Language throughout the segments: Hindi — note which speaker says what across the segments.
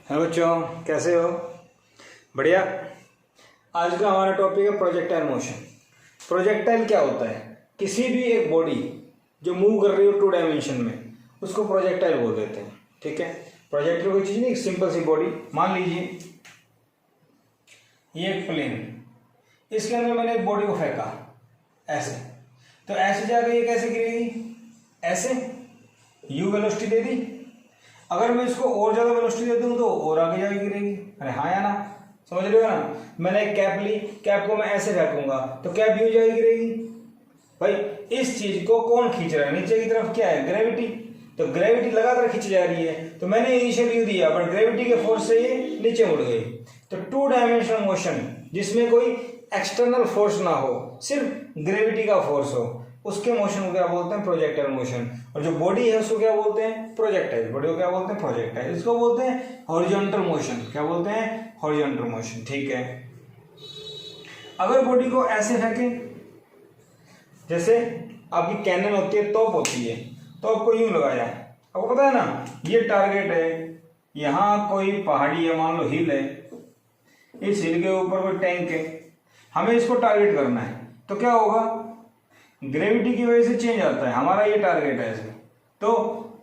Speaker 1: हेलो बच्चों, कैसे हो? बढ़िया। आज का हमारा टॉपिक है प्रोजेक्टाइल मोशन। प्रोजेक्टाइल क्या होता है? किसी भी एक बॉडी जो मूव कर रही हो 2 डायमेंशन में, उसको प्रोजेक्टाइल बोल देते हैं। ठीक है, प्रोजेक्टाइल कोई चीज़ नहीं, एक सिंपल सी बॉडी। मान लीजिए ये एक प्लेन, इसके अंदर मैंने एक बॉडी को फेंका ऐसे, तो ऐसे जाकर ये कैसे गिरेगी? ऐसे यू वेलोसिटी दे दी। अगर मैं इसको और ज़्यादा वेलोसिटी दे दूँ तो और आगे जाके गिरेगी। अरे हाँ या ना, समझ रहे हो ना? मैंने एक कैप ली, कैप को मैं ऐसे फेंकूंगा तो कैप यूं जाके गिरेगी। भाई इस चीज को कौन खींच रहा है? नीचे की तरफ क्या है? ग्रेविटी। तो ग्रेविटी लगातार खींची जा रही है, तो मैंने इनिशियल यू दिया, बट ग्रेविटी के फोर्स से ये नीचे मुड़ गई। तो 2 डायमेंशनल मोशन जिसमें कोई एक्सटर्नल फोर्स ना हो, सिर्फ ग्रेविटी का फोर्स हो, उसके मोशन को क्या बोलते हैं? Projectile motion. और जो बॉडी है उसको क्या बोलते हैं? प्रोजेक्टाइल। बॉडी को क्या बोलते हैं? प्रोजेक्टाइल। इसको बोलते हैं हॉरिजॉन्टल मोशन। क्या बोलते हैं? Horizontal motion. ठीक है, अगर बॉडी को ऐसे फेंकें, जैसे आपकी कैनन होती है, तोप होती है, तो आपको यूं लगाया, आपको पता है ना ये टारगेट है, यहाँ कोई पहाड़ी है, मान लो हिल है, इस हिल के ऊपर कोई टैंक है, हमें इसको टारगेट करना है, तो क्या होगा? ग्रेविटी की वजह से चेंज आता है। हमारा ये टारगेट है ऐसे, तो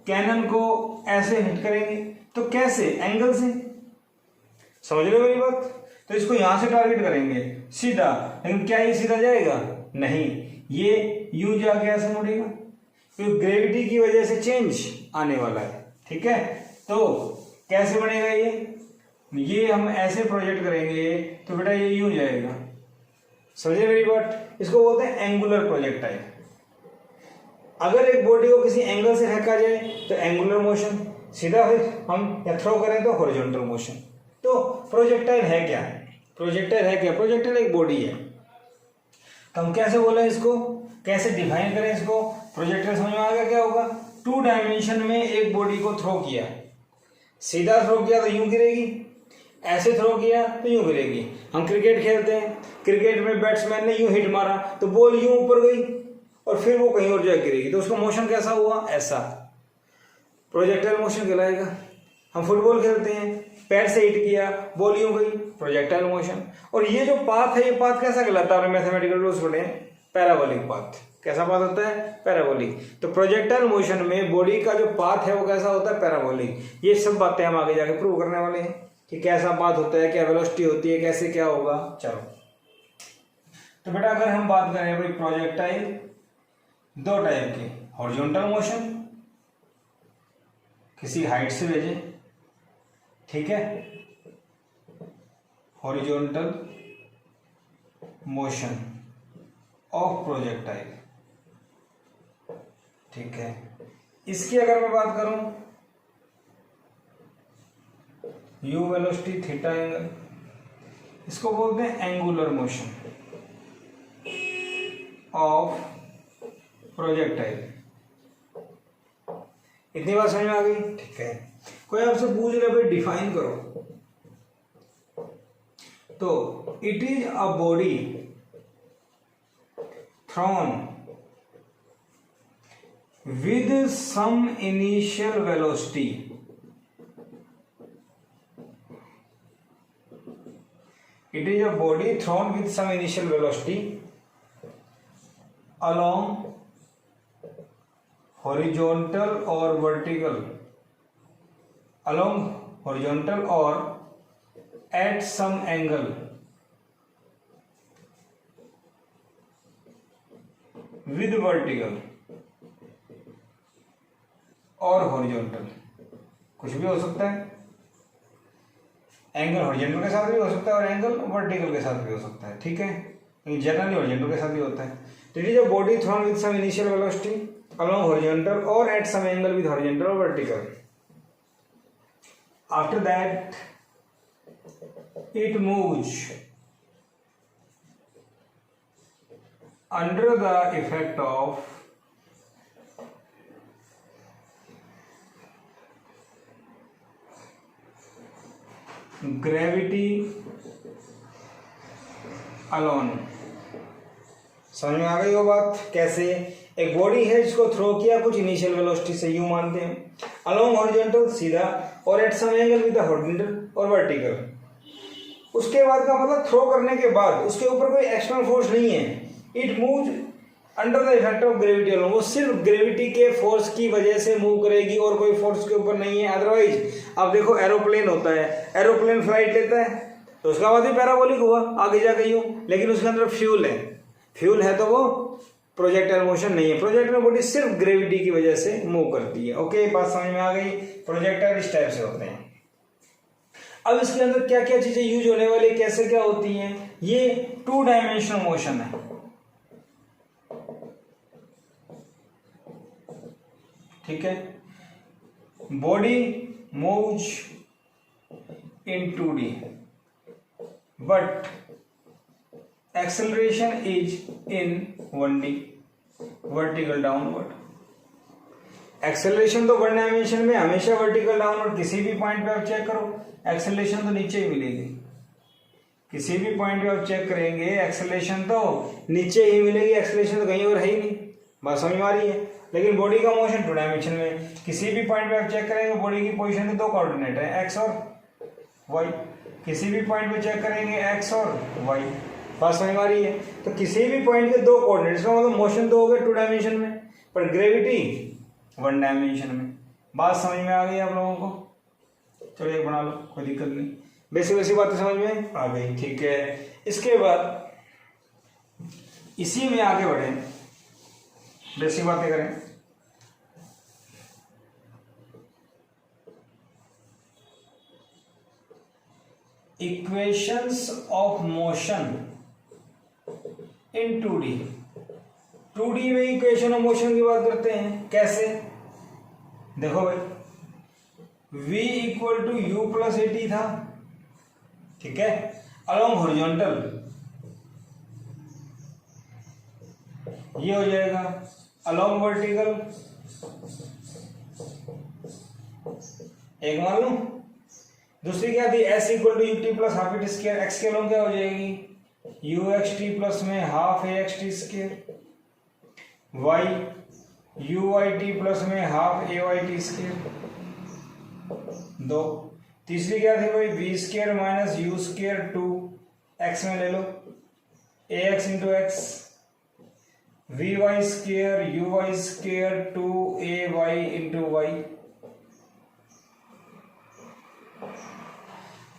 Speaker 1: कैनन को ऐसे हिट करेंगे, तो कैसे? एंगल से। समझ रहे हो मेरी बात? तो इसको यहां से टारगेट करेंगे सीधा, लेकिन क्या ये सीधा जाएगा? नहीं, ये यूं जाके ऐसे मुड़ेगा, क्योंकि ग्रेविटी की वजह से चेंज आने वाला है। ठीक है, तो कैसे बनेगा ये हम ऐसे प्रोजेक्ट करेंगे तो बेटा ये यूं जाएगा। समझे मेरी बात? इसको बोलते हैं एंगुलर प्रोजेक्टाइल। अगर एक बॉडी को किसी एंगल से फेंका जाए तो एंगुलर मोशन, सीधा फिर हम या थ्रो करें तो हॉरिजॉन्टल मोशन। तो प्रोजेक्टाइल है क्या? प्रोजेक्टाइल है क्या? प्रोजेक्टाइल एक बॉडी है। तो हम कैसे बोले इसको, कैसे डिफाइन करें इसको? प्रोजेक्टाइल समझ में आ गया क्या होगा? 2 डायमेंशन में एक बॉडी को थ्रो किया, सीधा थ्रो किया तो यूं गिरेगी, ऐसे थ्रो किया तो यूं गिरेगी। हम क्रिकेट खेलते हैं, क्रिकेट में बैट्समैन ने यूं हिट मारा तो बॉल यूं ऊपर गई और फिर वो कहीं और जाकर गिरेगी, तो उसका मोशन कैसा हुआ? ऐसा। प्रोजेक्टाइल मोशन कहलाएगा। हम फुटबॉल खेलते हैं, पैर से हिट किया, बॉल यूं गई, प्रोजेक्टाइल मोशन। और ये जो पाथ है, ये पाथ कैसा कहलाता है? मैथमेटिकल रूल्स पढ़े, पैराबोलिक पाथ। कैसा पाथ होता है? पैराबोलिक। तो प्रोजेक्टाइल मोशन में बॉडी का जो पाथ है वो कैसा होता है? पैराबोलिक। ये सब बातें हम आगे जाके प्रूव करने वाले हैं कि कैसा पाथ होता है, क्या वेलोसिटी होती है, कैसे क्या होगा। चलो, तो बेटा अगर हम बात करें भाई प्रोजेक्टाइल 2 टाइप के, हॉरिजॉन्टल मोशन, किसी हाइट से भेजें, ठीक है, हॉरिजॉन्टल मोशन ऑफ प्रोजेक्टाइल। ठीक है, इसकी अगर मैं बात करूं, यू वेलोसिटी थीटा एंगल, इसको बोलते हैं एंगुलर मोशन ऑफ प्रोजेक्टाइल। इतनी बात समझ में आ गई? ठीक है, कोई आपसे पूछ रहे भाई डिफाइन करो, तो it is a body thrown with some initial velocity it is a body thrown with some initial velocity along horizontal or vertical, along horizontal or at some angle with vertical और हॉरिजॉन्टल, कुछ भी हो सकता है। एंगल हॉरिजॉन्टल के साथ भी हो सकता है और एंगल वर्टिकल के साथ भी हो सकता है। ठीक है, लेकिन जनरली हॉरिजॉन्टल के साथ भी होता है। तो it is a body thrown with some initial velocity along horizontal और at some angle with horizontal और vertical. After that it moves under the effect of gravity alone। समझ में आ गई वो बात? कैसे? एक बॉडी है जिसको थ्रो किया कुछ इनिशियल वेलोसिटी से, यू मानते हैं, अलोंग हॉरिजॉन्टल सीधा, और at some angle with the horizontal और वर्टिकल। उसके बाद का मतलब थ्रो करने के बाद उसके ऊपर कोई एक्सटर्नल फोर्स नहीं है, it move under the effect of gravity alone, वो सिर्फ ग्रेविटी के फोर्स की वजह से मूव करेगी और कोई फोर्स के ऊपर नहीं है। अदरवाइज अब देखो एरोप्लेन होता है, एरोप्लेन फ्लाइट लेता है तो उसका बाद भी पैराबोलिक हुआ आगे जाके यूं, लेकिन उसके अंदर फ्यूल है तो वो प्रोजेक्टाइल मोशन नहीं है। प्रोजेक्टाइल बॉडी सिर्फ ग्रेविटी की वजह से मूव करती है। ओके, बात समझ में आ गई। प्रोजेक्टाइल इस टाइप से होते हैं। अब इसके अंदर क्या क्या चीजें यूज होने वाली, कैसे क्या होती हैं, ये 2 डायमेंशनल मोशन है। ठीक है, body moves in 2D but acceleration is in 1D, vertical downward. Acceleration तो 1 डायमेंशन में हमेशा वर्टिकल डाउनवर्ड, किसी भी पॉइंट पे आप चेक करो एक्सेलरेशन तो नीचे ही मिलेगी। किसी भी पॉइंट पे आप चेक करेंगे एक्सेलरेशन तो नीचे ही मिलेगी, एक्सेलरेशन तो कहीं और है ही नहीं। बात समझ में आ रही है। लेकिन बॉडी का मोशन 2 डायमेंशन में, किसी भी पॉइंट पे आप चेक करेंगे बॉडी की पोजीशन के 2 कोऑर्डिनेट है, एक्स और वाई। किसी भी पॉइंट पे चेक करेंगे एक्स और वाई। बात समझ में आ रही है। तो किसी भी पॉइंट के 2 कोऑर्डिनेट, इसका मतलब मोशन तो हो गया 2 डायमेंशन में, पर ग्रेविटी 1 डायमेंशन में। बात समझ में आ गई आप लोगों को? चलो एक बना लो, कोई दिक्कत नहीं। बेसिक बातें समझ में आ गई। ठीक है, इसके बाद इसी में आगे बढ़े, बेसिक बातें करें। Equations of motion in 2D। 2D में इक्वेशन ऑफ मोशन की बात करते हैं। कैसे? देखो भाई, v equal to u plus a t था, ठीक है, अलोंग हॉरिजॉन्टल ये हो जाएगा, अलोंग वर्टिकल एक मान लू। दूसरी क्या थी? s equal to U T plus half at square, X के अलोंग क्या हो जाएगी? यू एक्स टी प्लस में हाफ ए x T square, y U Y T plus में हाफ ए वाई टी स्क्वायर 2। तीसरी क्या थी भाई? V square minus you square 2 X में ले लो, A X into X, V Y square U Y square 2 A Y into Y.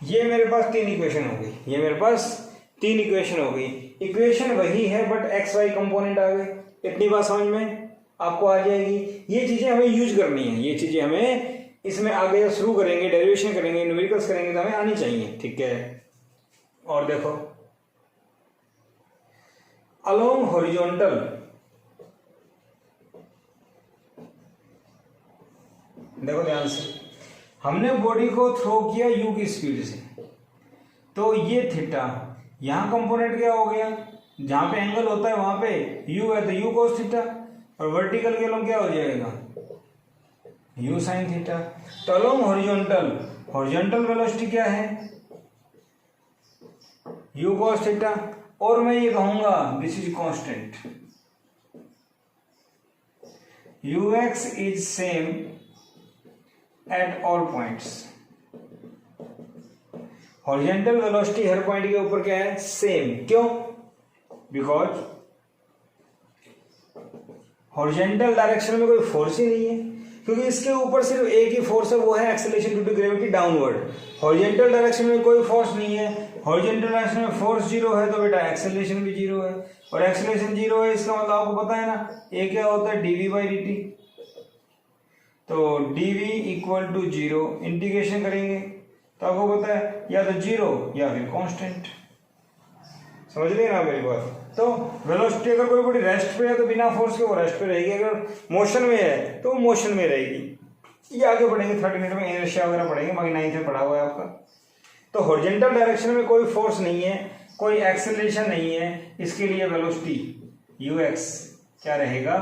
Speaker 1: ये मेरे पास 3 इक्वेशन हो गई। ये मेरे पास 3 इक्वेशन हो गई। इक्वेशन वही है बट एक्स वाई कंपोनेंट आ गए। इतनी बात समझ में आपको आ जाएगी। ये चीजें हमें यूज करनी है, ये चीजें हमें इसमें आगे जब शुरू करेंगे, डेरिवेशन करेंगे, न्यूमेरिकल्स करेंगे तो हमें आनी चाहिए। ठीक है, और देखो अलोंग हॉरिजॉन्टल, देखो ध्यान से, हमने बॉडी को थ्रो किया यू की स्पीड से, तो ये थीटा यहां कंपोनेंट क्या हो गया? जहां पे एंगल होता है वहां पे यू है तो यू कोस थीटा, और वर्टिकल के अलोंग क्या हो जाएगा? You sine theta. तो अलोंग हॉरिजॉन्टल, हॉरिजॉन्टल वेलोसिटी क्या है? You cos theta. और मैं ये कहूंगा this is constant, you x is same at all points. Horizontal velocity her point के ऊपर क्या है? सेम। क्यों? बिकॉज हॉरिजॉन्टल डायरेक्शन में कोई फोर्स ही नहीं है, क्योंकि इसके ऊपर सिर्फ एक ही फोर्स है, वो है acceleration due to gravity downward. Horizontal direction में कोई फोर्स नहीं है। हॉरिजॉन्टल डायरेक्शन में फोर्स 0 है तो बेटा एक्सेलरेशन भी 0 है, और एक्सेलरेशन 0 है इसका मतलब आपको पता है ना, ये क्या होता है? dv by dt। तो dv इक्वल टू 0, इंटीग्रेशन करेंगे तो आपको पता है या तो 0 या फिर कांस्टेंट। समझ लिया ना मेरी बात? तो वेलोसिटी अगर कोई बड़ी रेस्ट पे है तो बिना फोर्स के वो रेस्ट पे रहेगी, अगर मोशन में है तो मोशन में रहेगी। ये आगे बढ़ेंगे 3rd यूनिट में, इनर्शिया वगैरह पढ़ेंगे, बाकी 9th में पढ़ा हुआ है आपका। तो हॉरिजॉन्टल डायरेक्शन में कोई फोर्स नहीं है, कोई एक्सेलरेशन नहीं है, इसके लिए वेलोसिटी यू एक्स क्या रहेगा?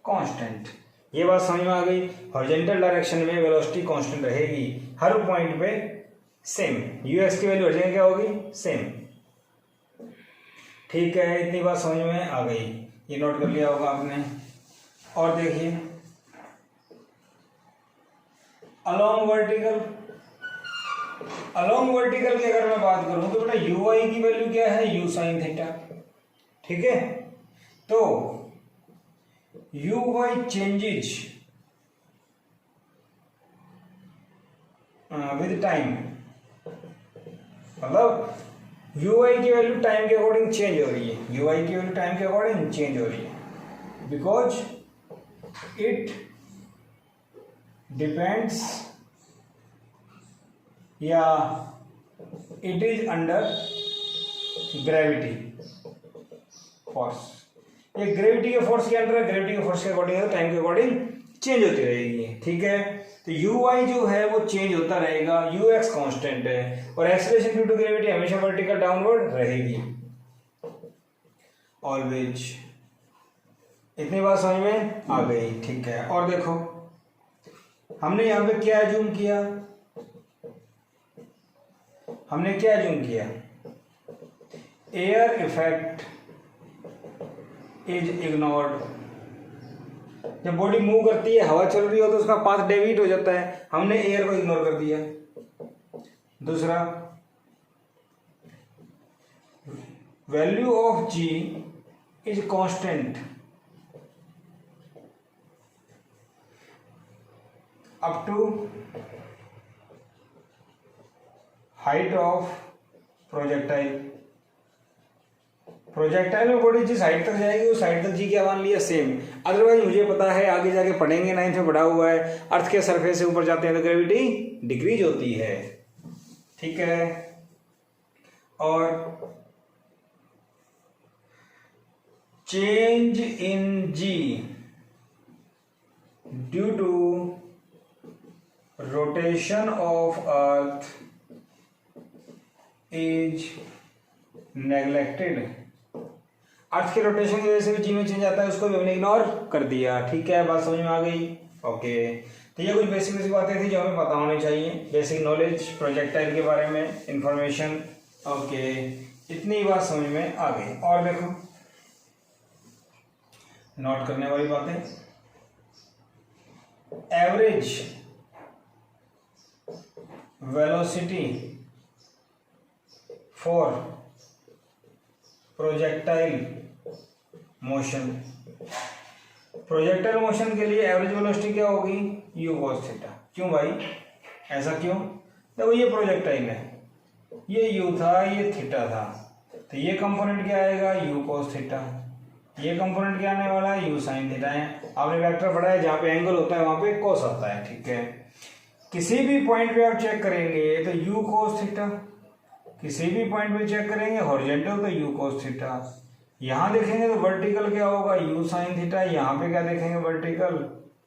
Speaker 1: कांस्टेंट। ये बात समझ में आ गई। हॉरिजॉन्टल डायरेक्शन में वेलोसिटी कांस्टेंट रहेगी, हर पॉइंट पे सेम। यू एक्स की वैल्यू हर जगह क्या होगी? सेम। ठीक है, इतनी बात समझ में आ गई, ये नोट कर लिया होगा आपने। और देखिए अलोंग वर्टिकल की अगर मैं बात करूं तो बेटा यू आई की वैल्यू क्या है, यू साइन थीटा। ठीक है, तो u y changes with time, मतलब यू आई की वैल्यू टाइम के अकॉर्डिंग चेंज हो रही है, यू आई की वैल्यू टाइम के अकॉर्डिंग चेंज हो रही है, बिकॉज इट डिपेंड्स या it is under gravity force. ये ग्रेविटी के फोर्स के अंडर है, ग्रेविटी के फोर्स के अकॉर्डिंग टाइम के अकॉर्डिंग चेंज होती रहेगी। ठीक है, तो यू आई जो है वो चेंज होता रहेगा, यू एक्स कॉन्स्टेंट है और एक्सेलरेशन ड्यू टू ग्रेविटी हमेशा वर्टिकल डाउनवर्ड रहेगी ऑलवेज। इतनी बात समझ में आ गई। ठीक है, और देखो हमने यहाँ पे क्या एज्यूम किया, हमने क्या एज्यूम किया, एयर इफेक्ट इज इग्नोर्ड। जब बॉडी मूव करती है, हवा चल रही हो तो उसका पाथ डेविएट हो जाता है, हमने एयर को इग्नोर कर दिया। दूसरा, value of g is constant up to height of projectile. Projectile में बॉडी जिस हाइट तक जाएगी उस हाइट तक जी क्या मान लिया, सेम। अदरवाइज मुझे पता है, आगे जाके पढ़ेंगे, 9th में पढ़ा हुआ है, अर्थ के सरफेस से ऊपर जाते हैं तो ग्रेविटी डिक्रीज होती है। ठीक है, और change in G due to rotation of earth is neglected. Earth के रोटेशन की वजह से भी जी में चेंज आता है, उसको भी हमने इग्नोर कर दिया। ठीक है, बात समझ में आ गई। ओके, तो ये कुछ बेसिक बातें थी जो हमें पता होनी चाहिए, बेसिक नॉलेज प्रोजेक्टाइल के बारे में इंफॉर्मेशन। ओके, इतनी बात समझ में आ गई। और देखो नोट करने वाली बातें, average velocity for projectile motion. Projectile motion के लिए एवरेज वेलोसिटी क्या होगी, यू कॉस थीटा। क्यों भाई, ऐसा क्यों? देखो ये प्रोजेक्टाइल है, ये यू था, ये थीटा था, तो ये कंपोनेंट क्या आएगा, यू कॉस थीटा। ये कंपोनेंट क्या आने वाला है, यू साइन थीटा है। आपने वेक्टर पढ़ा है, जहाँ पे एंगल होता है वहां पे कॉस आता है। ठीक है, किसी भी पॉइंट पे आप चेक करेंगे तो यू कॉस थीटा, किसी भी पॉइंट पे चेक करेंगे हॉरिजॉन्टल तो यू कॉस थीटा। यहां देखेंगे तो वर्टिकल क्या होगा, यू साइन थीटा। यहाँ पे क्या देखेंगे, वर्टिकल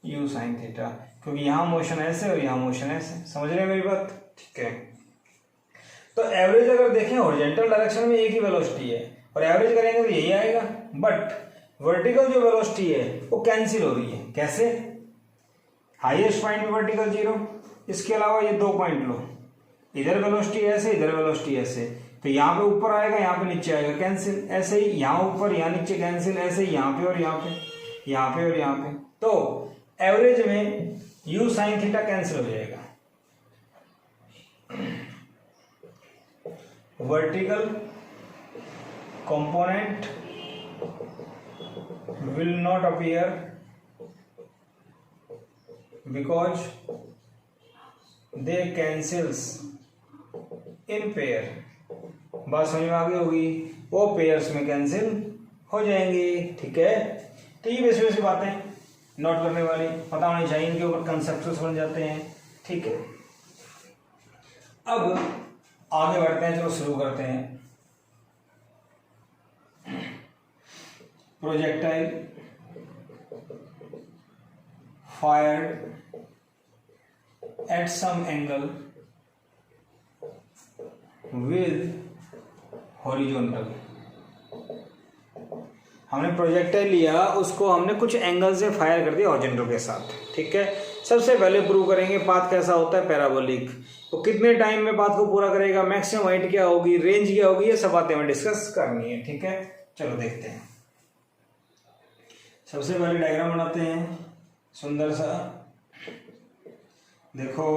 Speaker 1: यू साइन थीटा, क्योंकि यहाँ मोशन ऐसे और यहाँ मोशन ऐसे। समझ रहे हैं मेरी बात? ठीक है, तो एवरेज अगर देखें हॉरिजॉन्टल डायरेक्शन में एक ही वेलोसिटी है और एवरेज करेंगे तो यही आएगा, बट वर्टिकल जो वेलोसिटी है वो कैंसिल हो रही है। कैसे? हाईएस्ट पॉइंट पे वर्टिकल 0, इसके अलावा ये 2 पॉइंट लो, इधर वेलोसिटी ऐसे, इधर वेलोसिटी ऐसे, तो यहाँ पे ऊपर आएगा, यहाँ पे नीचे आएगा, कैंसिल। ऐसे ही यहाँ ऊपर यहाँ नीचे कैंसिल, ऐसे ही यहाँ पे और यहाँ पे, यहाँ पे और यहाँ पे। तो एवरेज में यू साइन थीटा कैंसिल हो जाएगा। Vertical component will not appear because they cancels in pair। बात समझ में आ गई होगी, वो पेयर्स में कैंसिल हो जाएंगे। ठीक है, तो ये बेसिक बातें नोट करने वाली, पता होनी चाहिए, इनके ऊपर कंसेप्ट बन जाते हैं। ठीक है, अब आगे बढ़ते हैं, चलो शुरू करते हैं। Projectile fired at some angle with horizontal। हमने प्रोजेक्टाइल लिया, उसको हमने कुछ एंगल से फायर कर दिया हॉरिजॉन्टल के साथ। ठीक है, सबसे पहले प्रूव करेंगे पाथ कैसा होता है, पैराबोलिक। तो कितने टाइम में पाथ को पूरा करेगा, मैक्सिमम हाइट क्या होगी, रेंज क्या होगी, ये सब बातें हमें डिस्कस करनी है। ठीक है, चलो देखते हैं। सबसे पहले डायग्राम बनाते हैं सुंदर सा। देखो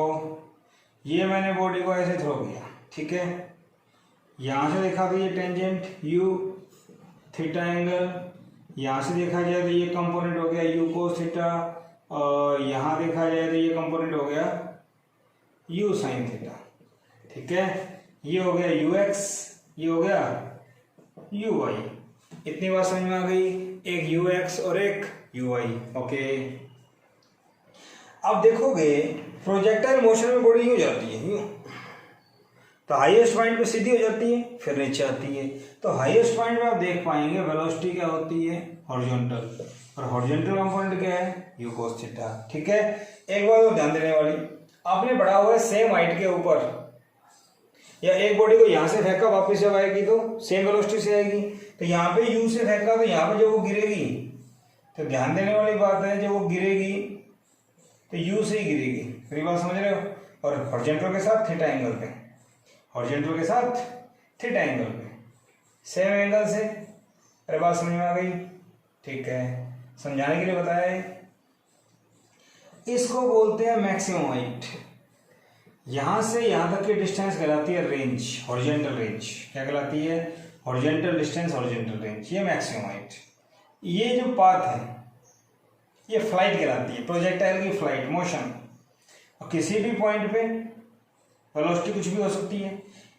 Speaker 1: ये मैंने बॉडी को ऐसे थ्रो किया, ठीक है, यहाँ से देखा तो ये टेंजेंट यू थीटा एंगल, यहाँ से देखा जाए तो ये कंपोनेंट हो गया यू कोस थीटा, और यहाँ देखा जाए तो ये कंपोनेंट हो गया यू साइन थीटा, ठीक है। ये हो गया यू एक्स, ये हो गया यू वाई। इतनी बात समझ में आ गई, एक यू एक्स और एक यू वाई, ओके। अब देखोगे प्रोजेक्टाइल मोशन में बॉडी यूं जाती है, यूं, तो हाईएस्ट पॉइंट पे सीधी हो जाती है, फिर नीचे आती है। तो हाईएस्ट पॉइंट में आप देख पाएंगे वेलोसिटी क्या होती है, हॉरिजॉन्टल, और हॉरिजॉन्टल कंपोनेंट क्या है, यू कोस थीटा, ठीक है। एक बात और ध्यान देने वाली, आपने पढ़ा हुआ है सेम हाइट के ऊपर, या एक बॉडी को यहां से फेंका वापस जब आएगी तो सेम वेलोसिटी से आएगी, तो यहाँ पे यू से फेंका तो यहाँ पे जो वो गिरेगी, तो ध्यान देने वाली बात है, जब वो गिरेगी तो यू से ही गिरेगी, मेरी बात समझ रहे हो। और हॉरिजॉन्टल के साथ थीटा एंगल पे, हॉरिजॉन्टल के साथ थीटा एंगल पे, सेम एंगल से। अरे बात समझ में आ गई, ठीक है, समझाने के लिए बताया है। इसको बोलते हैं मैक्सिमम हाइट। यहां से यहां तक की डिस्टेंस कहलाती है रेंज, हॉरिजॉन्टल रेंज। क्या कहलाती है, हॉरिजॉन्टल डिस्टेंस, हॉरिजॉन्टल रेंज, ये मैक्सिमम हाइट। ये जो पाथ है ये फ्लाइट कहलाती है, प्रोजेक्टाइल की फ्लाइट मोशन। और किसी भी पॉइंट पे वेलोसिटी कुछ भी हो सकती है।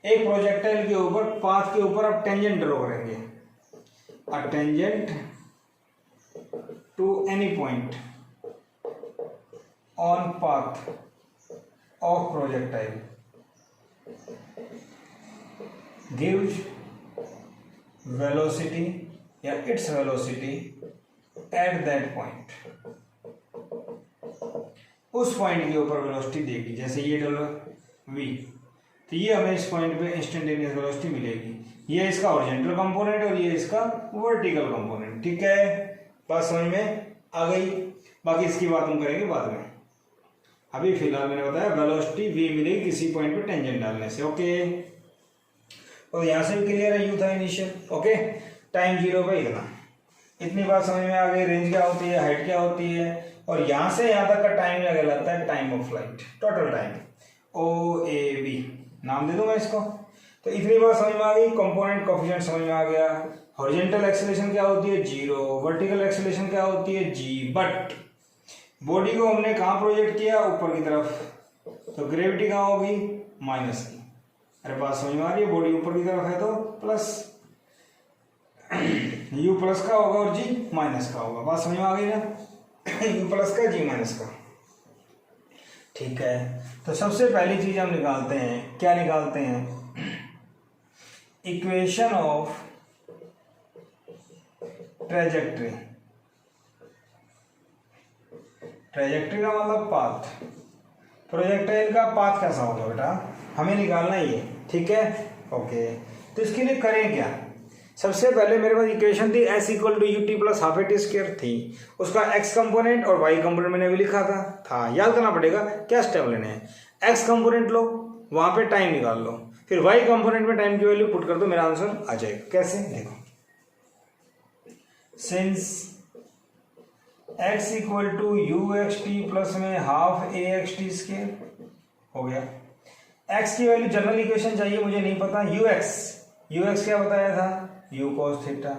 Speaker 1: एक प्रोजेक्टाइल के ऊपर, पाथ के ऊपर आप टेंजेंट ड्रॉ करेंगे, a tangent to any point on path of projectile gives velocity या its velocity at that point. उस पॉइंट के ऊपर वेलोसिटी देगी, जैसे ये डॉलर v, तो ये हमें इस पॉइंट पे इंस्टेंटेनियस वेलोसिटी मिलेगी। ये इसका हॉरिजॉन्टल कंपोनेंट और ये इसका वर्टिकल कंपोनेंट, ठीक है। बात समझ में आ गई, बाकी इसकी बात हम करेंगे बाद में। अभी फिलहाल मैंने बताया वेलोसिटी v मिलेगी किसी पॉइंट पे टेंजेंट डालने से, ओके। और यहां से भी क्लियर है, यू था इनिशियल, ओके। टाइम 0 पे इतना, इतनी बात समझ में आ गई। रेंज क्या होती है, हाइट क्या होती है, और यहां से यहां तक का टाइम क्या कहलाता है, time of flight, total time, OAV नाम दे दूं मैं इसको। तो इतनी बात समझ में आ गई, कंपोनेंट कोएफिशिएंट समझ में आ गया। हॉरिजॉन्टल एक्सेलरेशन क्या होती है, 0, वर्टिकल एक्सेलरेशन क्या होती है, g। बट बॉडी को हमने कहां प्रोजेक्ट किया, ऊपर की तरफ, तो ग्रेविटी कहां होगी, माइनस की। अरे बात समझ में आ रही है, बॉडी ऊपर की तरफ है तो प्लस, u प्लस का होगा और g माइनस का होगा। बात समझ में आ गई ना, u प्लस का, g माइनस का, ठीक है। तो सबसे पहली चीज हम निकालते हैं, क्या निकालते हैं, इक्वेशन ऑफ ट्रेजेक्ट्री। ट्रेजेक्ट्री का मतलब पाथ, प्रोजेक्टाइल का पाथ कैसा होगा बेटा, हमें निकालना ही है, ठीक है, ओके। तो इसके लिए करें क्या, सबसे पहले मेरे पास इक्वेशन थी s equal to U T plus half a t square थी, उसका x कंपोनेंट और y कंपोनेंट मैंने भी लिखा था। याद करना पड़ेगा क्या स्टेप लेने हैं, x कंपोनेंट लो, वहां पे टाइम निकाल लो, फिर y कंपोनेंट में टाइम की वैल्यू पुट कर दो, मेरा आंसर आ जाएगा। कैसे, देखो, since x equal to u x T plus में हाफ ए एक्स टी स्क्वायर हो गया। x की वैल्यू जनरल इक्वेशन चाहिए, मुझे नहीं पता, यू एक्स क्या बताया था, यू कोस थीटा।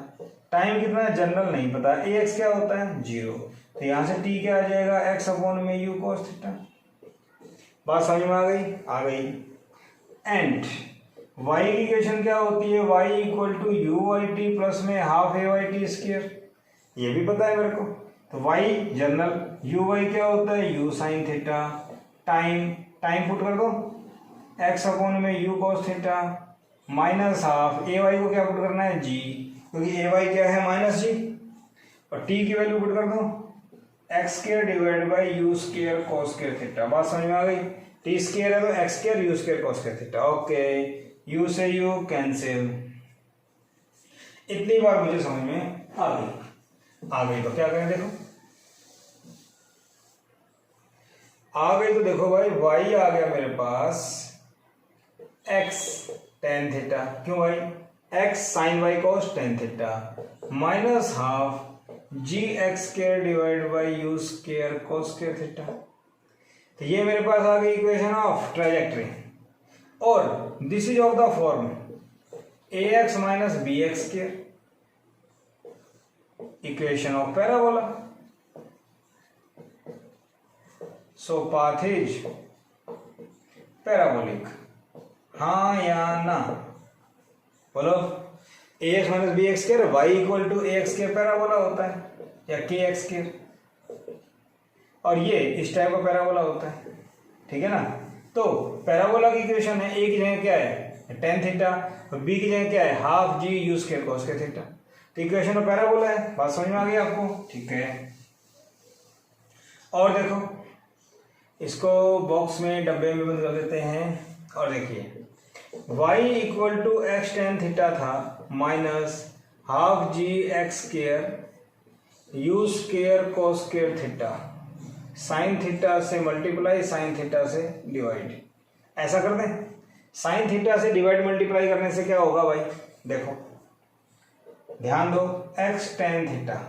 Speaker 1: टाइम कितना है, जनरल नहीं पता, ए एक्स क्या होता है, 0, तो यहां से टी क्या आ जाएगा, x अपॉन में यू कोस थीटा। बात समझ में आ गई, आ गई। एंड y की इक्वेशन क्या होती है, y equal to u Y T plus में हाफ ए वाई टी स्क्वायर, ये भी पता है मेरे को। तो y जनरल, यू वाई क्या होता है, u sine theta, time put कर दो, x अपॉन में u cos theta minus half ए वाई को क्या पुट करना है, g, क्योंकि ए वाई क्या है, माइनस g, और t की वैल्यू पुट कर दो, x square divide by u square cos square theta. बात समझ में आ गई, टी स्क्वायर है तो x square u square cos square theta, okay. You से यू कैंसिल, इतनी बार मुझे समझ में आ गई तो क्या करें, देखो आ गई तो देखो भाई, y आ गया मेरे पास x टेन थीटा, क्यों भाई, x sine y cos tan theta minus half g x square divide by u square cos square theta. तो ये मेरे पास आ गई इक्वेशन ऑफ ट्रेजेक्ट्री, और this is of the form a x minus b x square, equation of parabola. So path is parabolic, हाँ या ना बोलो। A x minus b x square y equal to a x square parabola होता है, या के एक्स स्क्वायर, और ये इस टाइप का पैराबोला होता है, ठीक है ना। तो पैराबोला की इक्वेशन है, ए की जगह क्या है टेन थीटा, और बी की जगह क्या है half g u square cos के थीटा। तो इक्वेशन ऑफ पैराबोला है, बात समझ में आ गई आपको, ठीक है। और देखो इसको बॉक्स में डब्बे में बंद कर देते हैं, और देखिए y equal to x tan theta था minus half g x square u square cos square theta, sine theta से मल्टीप्लाई साइन थीटा से डिवाइड। ऐसा कर दें, साइन थीटा से डिवाइड मल्टीप्लाई करने से क्या होगा भाई, देखो ध्यान दो, एक्स टेन थीटा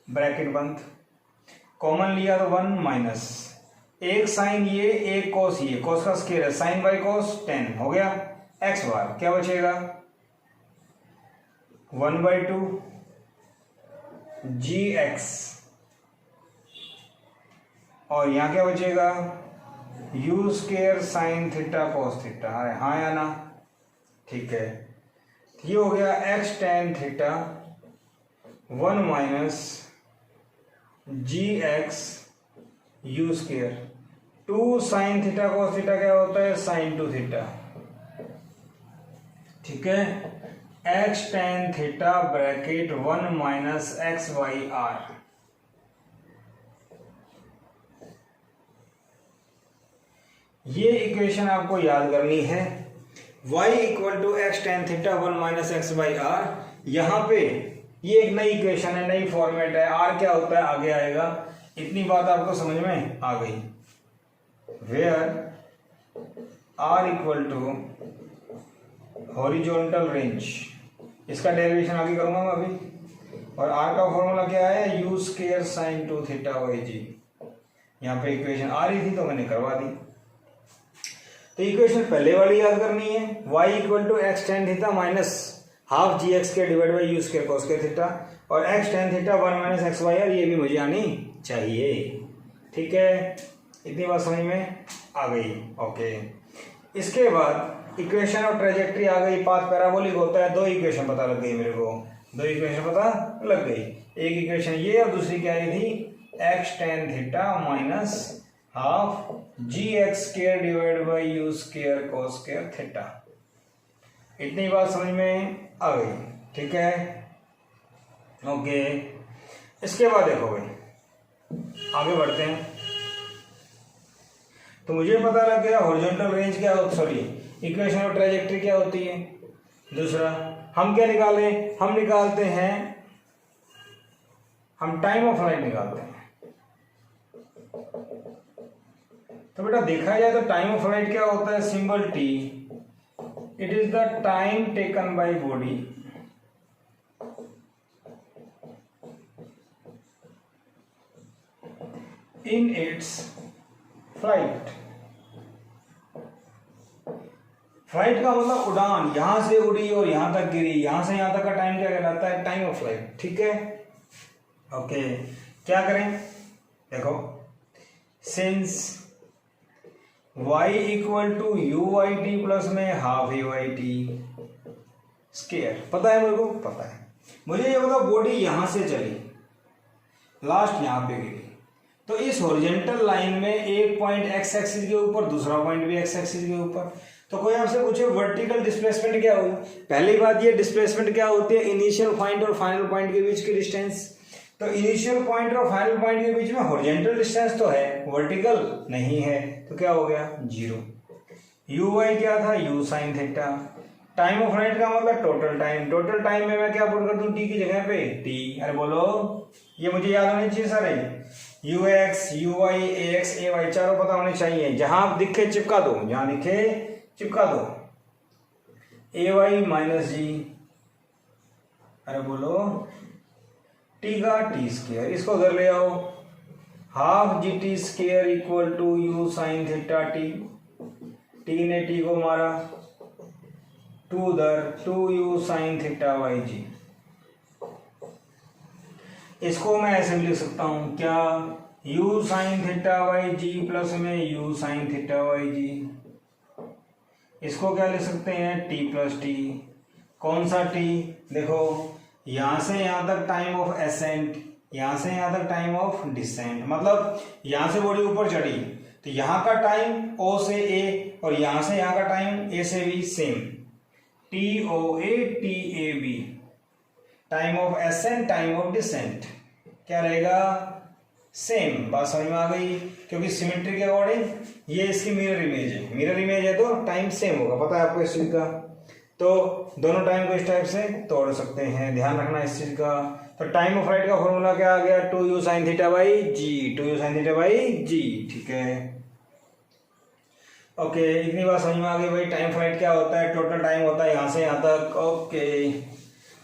Speaker 1: ब्रैकेट बंद, कॉमन लिया तो 1 माइनस एक साइन ये एक कॉस, ये कॉस का स्क्वायर है, साइन बाई कॉस 10 हो गया, एक्स बार क्या बचेगा 1/2 जी एक्स, और यहां क्या बचेगा u square sine theta cos theta, हाँ या ना, ठीक है। ये हो गया x tan theta 1 minus g x u square, 2 sine theta cos theta क्या होता है साइन 2 थीटा, ठीक है। X tan theta bracket 1 minus x Y are, ये इक्वेशन आपको याद करनी है। y equal to x tan theta 1 minus x Y r, यहां पे ये एक नई इक्वेशन है, नई फॉर्मेट है, r क्या होता है आगे आएगा, इतनी बात आपको समझ में आ गई। Where r equal to horizontal range, इसका डेरिवेशन आगे करूंगा मैं अभी, और r का फॉर्मूला क्या है u square sine 2 theta by g. यहाँ पे इक्वेशन आ रही थी तो मैंने करवा दी। तो इक्वेशन पहले वाली याद करनी है, y equal to x tan theta minus half g x के divide by u square cos के थीटा, और x tan theta 1 minus x Y are, ये भी मुझे आनी चाहिए, ठीक है। इतनी बात समझ में आ गई, ओके। इसके बाद इक्वेशन ऑफ ट्रेजेक्ट्री आ गई, पाथ पैराबोलिक होता है, दो इक्वेशन पता लग गई मेरे को, दो इक्वेशन पता लग गई। एक इक्वेशन ये और दूसरी क्या आई थी x tan theta minus half g x square divide by u square cos square theta. इतनी बात समझ में आ गई, ठीक है, ओके। इसके बाद देखो भाई आगे बढ़ते हैं। तो मुझे पता लग गया हॉरिजॉन्टल रेंज क्या होती, सॉरी इक्वेशन ऑफ ट्रेजेक्ट्री क्या होती है। दूसरा हम क्या निकाले, हम निकालते हैं, हम टाइम ऑफ फ्लाइट निकालते हैं। तो बेटा देखा जाए तो टाइम ऑफ फ्लाइट क्या होता है, symbol T, it is the time taken by body in its flight. Flight का मतलब उड़ान, यहां से उड़ी और यहां तक गिरी, यहां से यहां तक का टाइम क्या कहलाता है टाइम ऑफ फ्लाइट, ठीक है, ओके। क्या करें, देखो since y equal to u Y T plus में half u Y T square, पता है मेरे को, पता है मुझे, ये बताओ बॉडी यहां से चली लास्ट यहां पे गिरी, तो इस हॉरिजॉन्टल लाइन में एक पॉइंट एक्स एक्सिस के ऊपर, दूसरा पॉइंट भी एक्स एक्सिस के ऊपर। तो कोई आपसे पूछे वर्टिकल डिस्प्लेसमेंट क्या हुई, पहली बात ये डिस्प्लेसमेंट क्या होती है, इनिशियल पॉइंट और फाइनल पॉइंट के बीच की डिस्टेंस। तो इनिशियल पॉइंट और फाइनल पॉइंट के बीच में हॉरिजॉन्टल डिस्टेंस तो है, वर्टिकल नहीं है, तो क्या हो गया 0। यू वाई क्या था you sine theta. Time of flight का मतलब टोटल टाइम, टोटल टाइम में मैं क्या पुट कर दूं टी की जगह पे टी, अरे बोलो ये मुझे याद होने चाहिए सारे, u x u y a x a y चारों पता होने चाहिए, जहां दिखे चिपका दो, जहां दिखे चिपका दो। ए वाई माइनस जी, अरे बोलो टी का टी स्क्वायर, इसको उधर ले आओ, half g t square equal to u sine theta t, t ने टी को मारा, टू उधर, two u sine theta by g. इसको मैं ऐसे भी लिख सकता हूं क्या, u sine theta by g plus में u sine theta by g. इसको क्या लिख सकते हैं, t प्लस टी। कौन सा t, देखो यहां से यहां तक टाइम ऑफ एसेंट, यहां से यहां तक टाइम ऑफ डिसेंट, मतलब यहां से बॉडी ऊपर चढ़ी तो यहां का टाइम o से a और यहां से यहां का टाइम a से b same, t o a t a b, time of ascent time of descent क्या रहेगा, सेम। बात समझ में आ गई, क्योंकि सिमेट्री के अकॉर्डिंग ये इसकी मिरर इमेज है, मिरर इमेज है तो टाइम सेम होगा, पता है आपको इस चीज का। तो दोनों टाइम को इस टाइप से तोड़ सकते हैं, ध्यान रखना इस चीज का। तो टाइम ऑफ फ्लाइट का फॉर्मूला क्या आ गया, two u sine theta by g, two u sine theta by g, ठीक है। ओके, इतनी बात समझ में आ गई भाई, टाइम फ्लाइट क्या होता है, टोटल टाइम होता है यहां से यहां तक। ओके,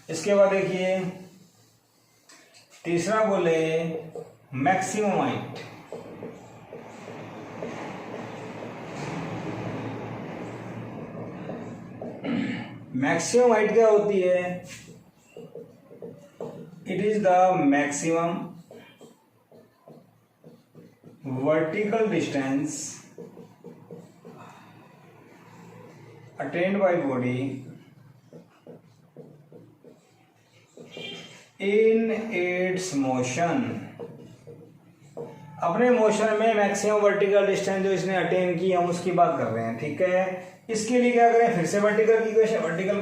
Speaker 1: इसके बाद देखिए तीसरा बोले मैक्सिमम हाइट। मैक्सिमम हाइट क्या होती है, it is the maximum vertical distance attained by body in its motion। अपने मोशन में मैक्सिमम वर्टिकल डिस्टेंस जो इसने अटेन की, हम उसकी बात कर रहे हैं, ठीक है। इसके लिए क्या करें, फिर से वर्टिकल की equation, vertical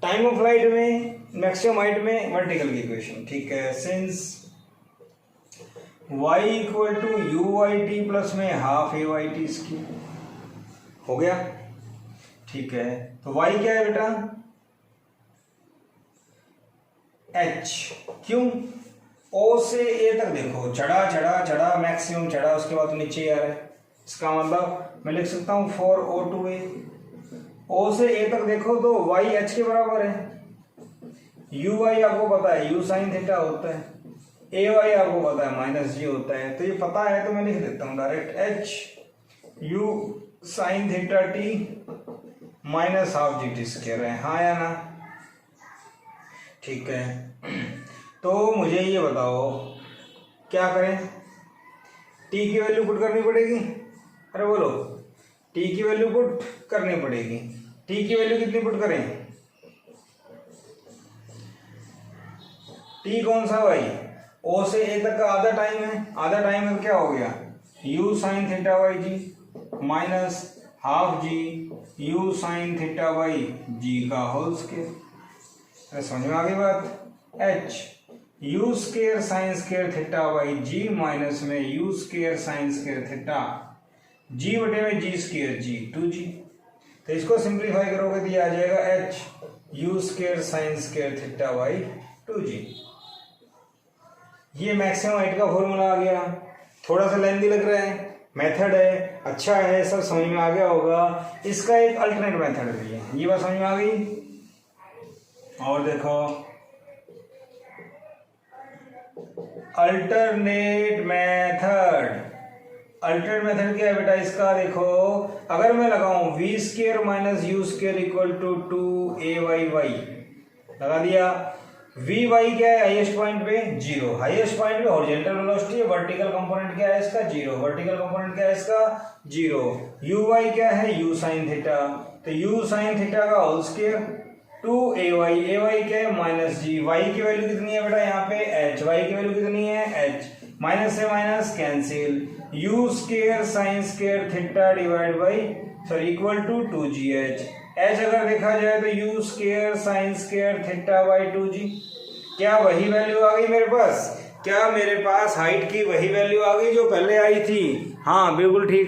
Speaker 1: time of flight में मैक्सिमम हाइट में वर्टिकल की इक्वेशन, ठीक है। Since y equal to u Y T plus में हाफ ए वाई टी, इसकी हो गया, ठीक है। तो y क्या है बेटा, h, क्यों, o से a तक देखो चढ़ा चढ़ा चढ़ा, मैक्सिमम चढ़ा, उसके बाद तो नीचे आ रहा है, इसका मतलब मैं लिख सकता हूं for o to a, o से a तक देखो तो y h के बराबर है, u y आपको पता है u साइन थीटा होता है, a y आपको पता है माइनस जी होता है, तो ये पता है तो मैं लिख देता हूं direct h u sine theta T minus half g t square है, हाँ या ना, ठीक है। तो मुझे ये बताओ क्या करें, t की वैल्यू पुट करनी पड़ेगी, अरे बोलो, t की वैल्यू पुट करनी पड़ेगी, t की वैल्यू कितनी पुट करें, t कौन सा भाई, o से a तक का आधा टाइम है, आधा टाइम में क्या हो गया, u sine theta by g minus half g u sine theta by g का होल स्क्वायर। समझ में आ गई बात, h u square sine square theta by g minus में u square sine square theta g बटे में जी स्क्वायर जी, 2g। तो इसको सिंप्लीफाई करोगे तो ये आ जाएगा h u square sine square theta by 2g। ये मैक्सिमम हाइट का फॉर्मूला आ गया, थोड़ा सा लेंथी लग रहा है, मेथड है, अच्छा है, सब समझ में आ गया होगा। इसका एक अल्टरनेट मेथड भी है, ये बात समझ में आ गई। और देखो अल्टरनेट मेथड, अल्टरनेट मेथड क्या है बेटा इसका, देखो अगर मैं लगाऊं v square minus you square equal to 2ay लगा दिया, वी वाई क्या है हाईएस्ट पॉइंट पे 0, हाईएस्ट पॉइंट पे हॉरिजॉन्टल वेलोसिटी है, वर्टिकल कंपोनेंट क्या है इसका 0, वर्टिकल कंपोनेंट क्या है इसका 0, यू वाई क्या है यू साइन थीटा, तो यू साइन थीटा का होल स्क्वायर 2ay, ए वाई क्या है माइनस जी, वाई की वैल्यू कितनी है बेटा यहाँ पे h, वाई की वैल्यू कितनी है h, माइनस से minus cancel, u square sine square theta divide by sorry equal to 2gh, h अगर देखा जाए तो u square sine square theta by 2g। क्या वही वैल्यू आ गई मेरे पास, क्या मेरे पास हाइट की वही वैल्यू आ गई जो पहले आई थी, हाँ बिल्कुल ठीक है।